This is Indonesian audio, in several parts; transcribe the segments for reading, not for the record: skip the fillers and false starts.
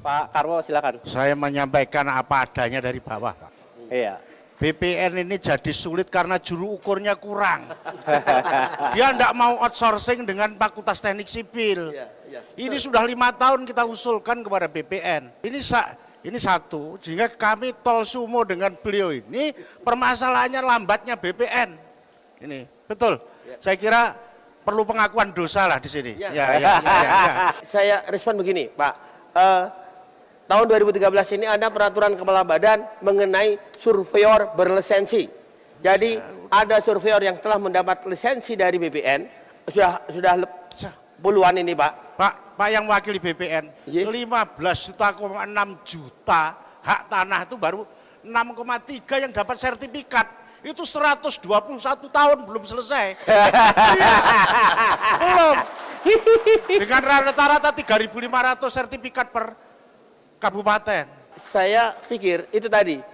Pak Karwo silakan. Saya menyampaikan apa adanya dari bawah, Pak. Iya. BPN ini jadi sulit karena juru ukurnya kurang. Dia tidak mau outsourcing dengan Fakultas Teknik Sipil. Ini sudah 5 tahun kita usulkan kepada BPN. Ini satu, sehingga kami tol sumo dengan beliau ini permasalahannya lambatnya BPN. Ini betul. Saya kira perlu pengakuan dosa lah di sini. Saya respon begini, Pak. Tahun 2013 ini ada peraturan kepala badan mengenai surveyor berlisensi. Jadi ada surveyor yang telah mendapat lisensi dari BPN sudah puluhan ini, Pak. Pak yang wakili BPN, 15,6 juta hak tanah itu baru 6,3 yang dapat sertifikat. Itu 121 tahun belum selesai. Belum. Dengan rata-rata 3.500 sertifikat per kabupaten. Saya pikir itu tadi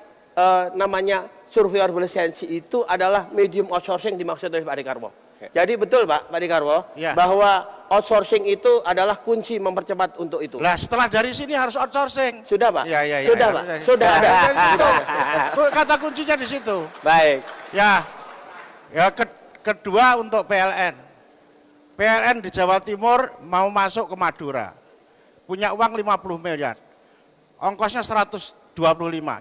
namanya surveyor berlisensi itu adalah medium outsourcing dimaksud oleh Pak Dekarwo. Jadi betul Pak Dekarwo bahwa outsourcing itu adalah kunci mempercepat untuk itu. Lah setelah dari sini harus outsourcing. Sudah Pak? Sudah Pak? Sudah ada. Kata kuncinya di situ. Baik. Ya kedua untuk PLN. PLN di Jawa Timur mau masuk ke Madura. Punya uang 50 miliar. Ongkosnya 125.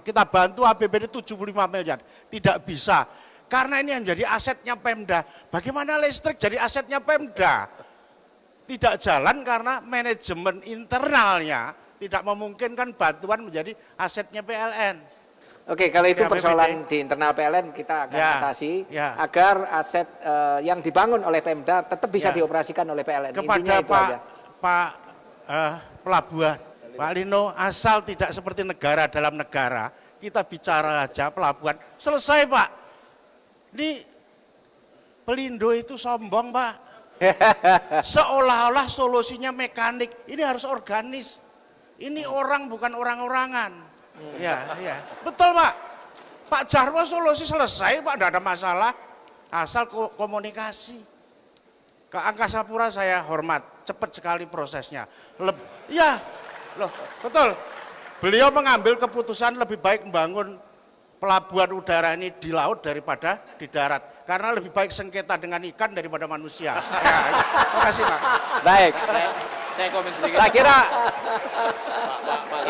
Kita bantu APBD 75 miliar. Tidak bisa. Karena ini yang jadi asetnya Pemda. Bagaimana listrik jadi asetnya Pemda? Tidak jalan karena manajemen internalnya tidak memungkinkan bantuan menjadi asetnya PLN. Oke, kalau itu persoalan di internal PLN kita akan atasi agar aset yang dibangun oleh Pemda tetap bisa dioperasikan oleh PLN. Kepada Pak Pelabuhan, Pak Lino, asal tidak seperti negara dalam negara, kita bicara aja pelabuhan, selesai Pak. Ini Pelindo itu sombong Pak. Seolah-olah solusinya mekanik, ini harus organis. Ini orang bukan orang-orangan. Betul Pak. Pak Jarwo solusi selesai Pak, tidak ada masalah. Asal komunikasi. Ke Angkasa Pura saya hormat, cepat sekali prosesnya. Betul. Beliau mengambil keputusan lebih baik membangun pelabuhan udara ini di laut daripada di darat. Karena lebih baik sengketa dengan ikan daripada manusia. Terima kasih Pak. Baik. Saya komen sedikit. Saya kira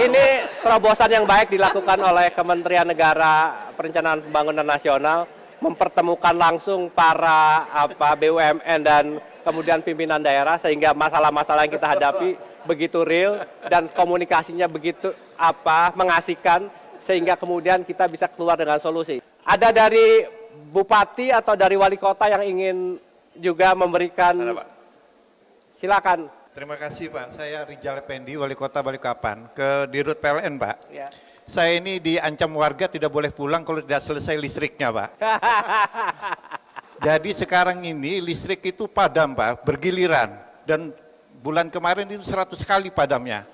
ini terobosan yang baik dilakukan oleh Kementerian Negara Perencanaan Pembangunan Nasional, mempertemukan langsung para BUMN dan kemudian pimpinan daerah sehingga masalah-masalah yang kita hadapi begitu real dan komunikasinya begitu mengasihkan sehingga kemudian kita bisa keluar dengan solusi. Ada dari Bupati atau dari Wali Kota yang ingin juga memberikan, silakan. Terima kasih Pak, saya Rijal Effendi, Wali Kota Balikpapan, ke Dirut PLN Pak. Saya ini diancam warga tidak boleh pulang kalau tidak selesai listriknya Pak. Jadi sekarang ini listrik itu padam Pak, bergiliran. Dan bulan kemarin itu 100 kali padamnya.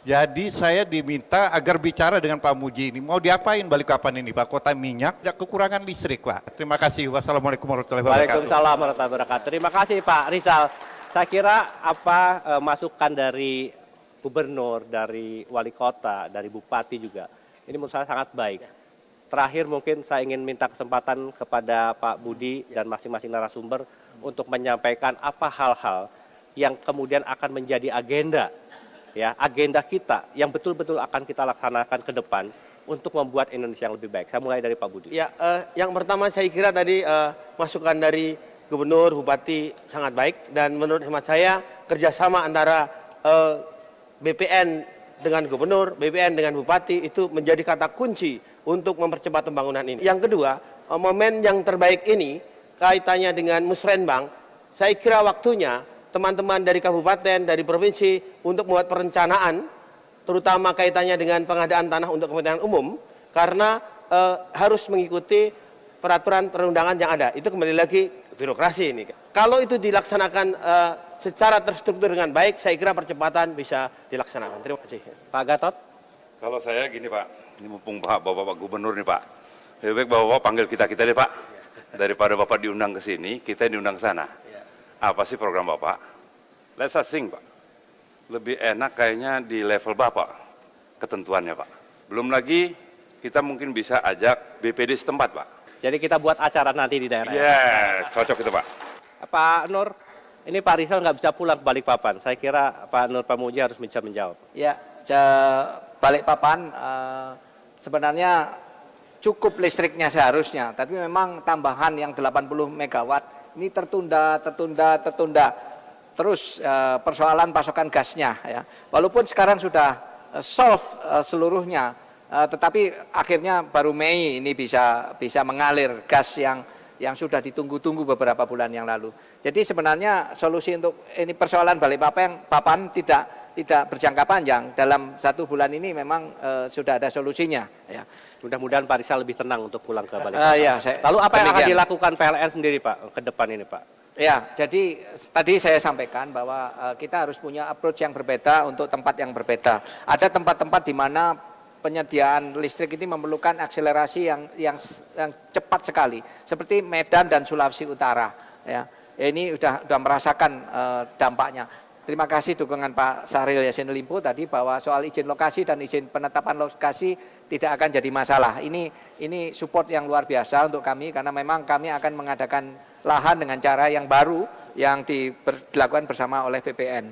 Jadi saya diminta agar bicara dengan Pak Muji ini. Mau diapain Balikpapan ini Pak? Kota minyak, kekurangan listrik Pak. Terima kasih. Wassalamualaikum warahmatullahi wabarakatuh. Waalaikumsalam warahmatullahi wabarakatuh. Terima kasih Pak Rizal. Saya kira masukan dari gubernur, dari wali kota, dari bupati juga, ini menurut saya sangat baik. Terakhir mungkin saya ingin minta kesempatan kepada Pak Budi dan masing-masing narasumber untuk menyampaikan apa hal-hal yang kemudian akan menjadi agenda kita yang betul-betul akan kita laksanakan ke depan untuk membuat Indonesia yang lebih baik. Saya mulai dari Pak Budi. Yang pertama saya kira tadi masukan dari Gubernur, Bupati sangat baik dan menurut hemat saya kerjasama antara BPN dengan Gubernur, BPN dengan Bupati itu menjadi kata kunci untuk mempercepat pembangunan ini. Yang kedua, momen yang terbaik ini kaitannya dengan Musrenbang, saya kira waktunya teman-teman dari kabupaten, dari provinsi untuk membuat perencanaan, terutama kaitannya dengan pengadaan tanah untuk kepentingan umum, karena harus mengikuti peraturan perundangan yang ada. Itu kembali lagi birokrasi ini. Kalau itu dilaksanakan secara terstruktur dengan baik, saya kira percepatan bisa dilaksanakan. Terima kasih. Pak Gatot? Kalau saya gini Pak, ini mumpung Bapak Gubernur nih Pak, lebih baik Bapak panggil kita deh Pak. Daripada Bapak diundang ke sini, kita diundang ke sana. Apa sih program Bapak? Let's think Pak. Lebih enak kayaknya di level Bapak. ketentuannya Pak. Belum lagi kita mungkin bisa ajak BPD setempat Pak. Jadi kita buat acara nanti di daerah. Cocok itu Pak. Pak Nur, ini Pak Rizal nggak bisa pulang ke Balikpapan. Saya kira Pak Nur Pamuji harus bisa menjawab. Ya, Balikpapan sebenarnya cukup listriknya seharusnya, tapi memang tambahan yang 80 megawatt ini tertunda. Terus persoalan pasokan gasnya ya. Walaupun sekarang sudah solve seluruhnya, tetapi akhirnya baru Mei ini bisa mengalir gas yang sudah ditunggu-tunggu beberapa bulan yang lalu. Jadi sebenarnya solusi untuk ini persoalan Balikpapan tidak berjangka panjang. Dalam 1 bulan ini memang sudah ada solusinya. Ya. Mudah-mudahan Pak Rizal lebih tenang untuk pulang ke Balikpapan. Lalu apa yang akan dilakukan PLN sendiri Pak ke depan ini Pak? Ya, jadi tadi saya sampaikan bahwa kita harus punya approach yang berbeda untuk tempat yang berbeda. Ada tempat-tempat di mana penyediaan listrik ini memerlukan akselerasi yang cepat sekali, seperti Medan dan Sulawesi Utara. Ya, ini sudah merasakan dampaknya. Terima kasih dukungan Pak Syahril Yassin Limpo tadi bahwa soal izin lokasi dan izin penetapan lokasi tidak akan jadi masalah. Ini support yang luar biasa untuk kami karena memang kami akan mengadakan lahan dengan cara yang baru yang dilakukan bersama oleh BPN.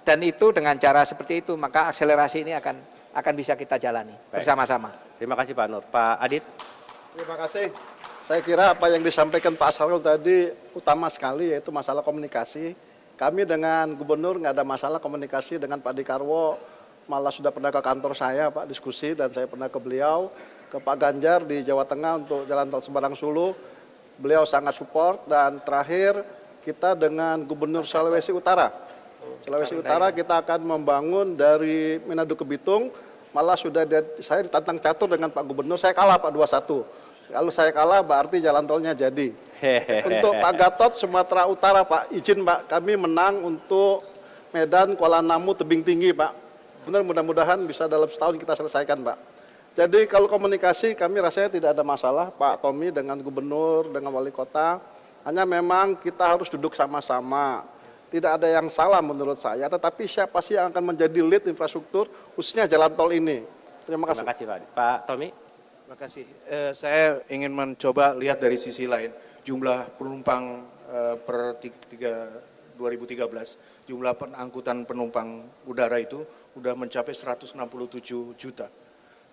Dan itu dengan cara seperti itu maka akselerasi ini akan bisa kita jalani bersama-sama. Terima kasih Pak Nur. Pak Adit. Terima kasih. Saya kira apa yang disampaikan Pak Syahril tadi utama sekali yaitu masalah komunikasi. Kami dengan Gubernur nggak ada masalah komunikasi dengan Pak Dekarwo, malah sudah pernah ke kantor saya Pak diskusi dan saya pernah ke beliau, ke Pak Ganjar di Jawa Tengah untuk Jalan Tol Semarang Sulu, beliau sangat support dan terakhir kita dengan Gubernur Sulawesi Utara. Sulawesi Utara kita akan membangun dari Manado ke Bitung, malah sudah saya ditantang catur dengan Pak Gubernur, saya kalah Pak 2-1. Kalau saya kalah berarti jalan tolnya jadi. Untuk Pak Gatot Sumatera Utara Pak, izin Pak, kami menang untuk Medan, Kuala Namu, Tebing Tinggi Pak. Benar mudah-mudahan bisa dalam setahun kita selesaikan Pak. Jadi kalau komunikasi kami rasanya tidak ada masalah Pak Tommy dengan Gubernur, dengan Wali Kota. Hanya memang kita harus duduk sama-sama. Tidak ada yang salah menurut saya, tetapi siapa sih yang akan menjadi lead infrastruktur khususnya jalan tol ini. Terima kasih. Terima kasih Pak Tommy. Terima kasih. Saya ingin mencoba lihat dari sisi lain. Jumlah penumpang per 2013, jumlah angkutan penumpang udara itu sudah mencapai 167 juta.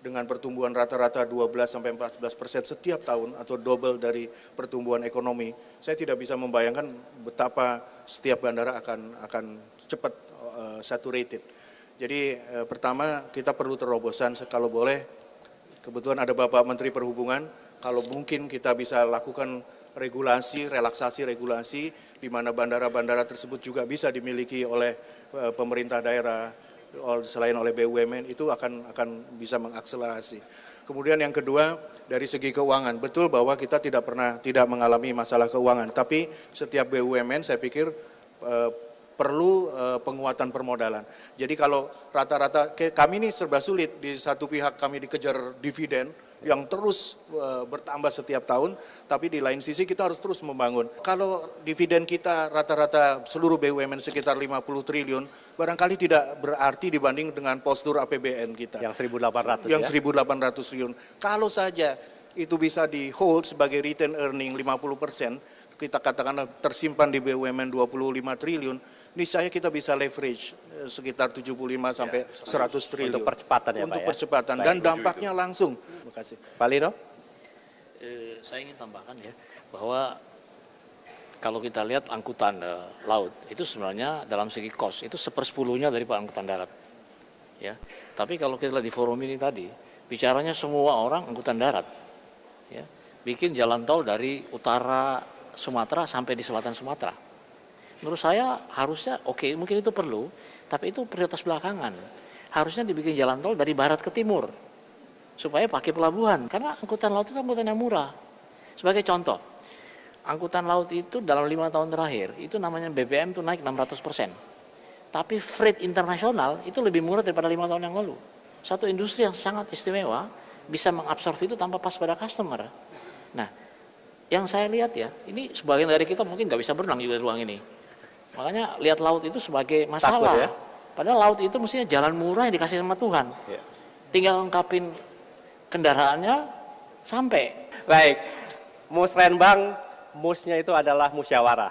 Dengan pertumbuhan rata-rata 12-14% setiap tahun atau double dari pertumbuhan ekonomi. Saya tidak bisa membayangkan betapa setiap bandara akan cepat saturated. Jadi pertama kita perlu terobosan kalau boleh. Kebetulan ada Bapak Menteri Perhubungan, kalau mungkin kita bisa lakukan relaksasi regulasi, di mana bandara-bandara tersebut juga bisa dimiliki oleh pemerintah daerah, selain oleh BUMN, itu akan bisa mengakselerasi. Kemudian yang kedua, dari segi keuangan, betul bahwa kita tidak mengalami masalah keuangan, tapi setiap BUMN saya pikir perlu penguatan permodalan. Jadi kalau rata-rata, kami ini serba sulit, di satu pihak kami dikejar dividen yang terus bertambah setiap tahun, tapi di lain sisi kita harus terus membangun. Kalau dividen kita rata-rata seluruh BUMN sekitar 50 triliun, barangkali tidak berarti dibanding dengan postur APBN kita. Yang 1.800 Yang 1.800 triliun. Kalau saja itu bisa di hold sebagai return earning 50%, kita katakanlah tersimpan di BUMN 25 triliun, niscaya kita bisa leverage sekitar 75 sampai 100 triliun. Untuk percepatan ya Untuk Pak percepatan dan dampaknya langsung. Terima kasih. Pak Lino? Saya ingin tambahkan ya, bahwa kalau kita lihat angkutan laut, itu sebenarnya dalam segi cost, itu 1/10-nya dari angkutan darat. Ya. Tapi kalau kita lihat di forum ini tadi, bicaranya semua orang angkutan darat. Ya. Bikin jalan tol dari utara Sumatera sampai di selatan Sumatera. Menurut saya harusnya mungkin itu perlu, tapi itu prioritas belakangan. Harusnya dibikin jalan tol dari barat ke timur, supaya pakai pelabuhan, karena angkutan laut itu angkutan yang murah. Sebagai contoh, angkutan laut itu dalam 5 tahun terakhir, itu namanya BBM itu naik 600%. Tapi freight internasional itu lebih murah daripada 5 tahun yang lalu. Satu industri yang sangat istimewa, bisa mengabsorb itu tanpa pas pada customer. Nah, yang saya lihat ya, ini sebagian dari kita mungkin nggak bisa berenang juga di ruang ini. Makanya lihat laut itu sebagai masalah. Takut ya? Padahal laut itu mestinya jalan murah yang dikasih sama Tuhan. Ya. Tinggal lengkapin kendaraannya sampai. Baik, Musrenbang, musnya itu adalah musyawarah.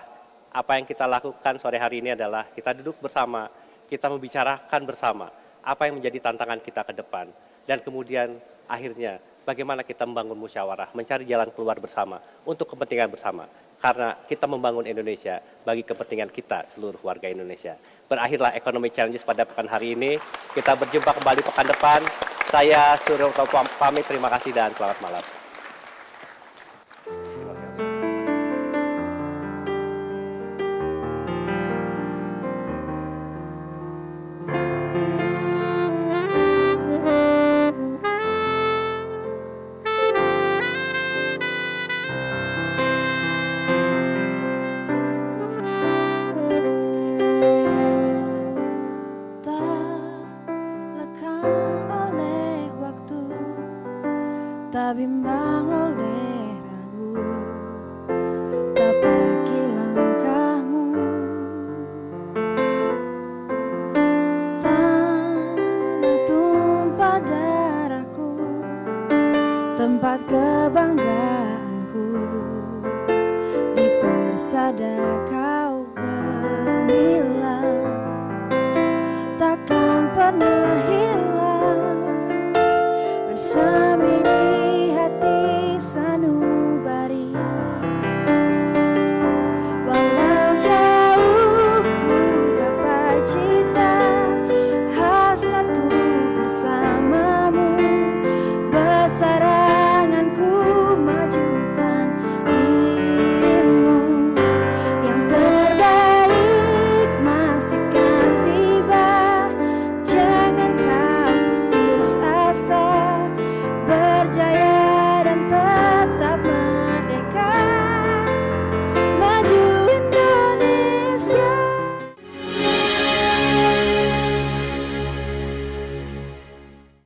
Apa yang kita lakukan sore hari ini adalah kita duduk bersama, kita membicarakan bersama apa yang menjadi tantangan kita ke depan. Dan kemudian akhirnya bagaimana kita membangun musyawarah, mencari jalan keluar bersama untuk kepentingan bersama. Karena kita membangun Indonesia bagi kepentingan kita seluruh warga Indonesia. Berakhirlah Economic Challenges pada pekan hari ini. Kita berjumpa kembali pekan depan. Saya Suryo pamit, terima kasih dan selamat malam.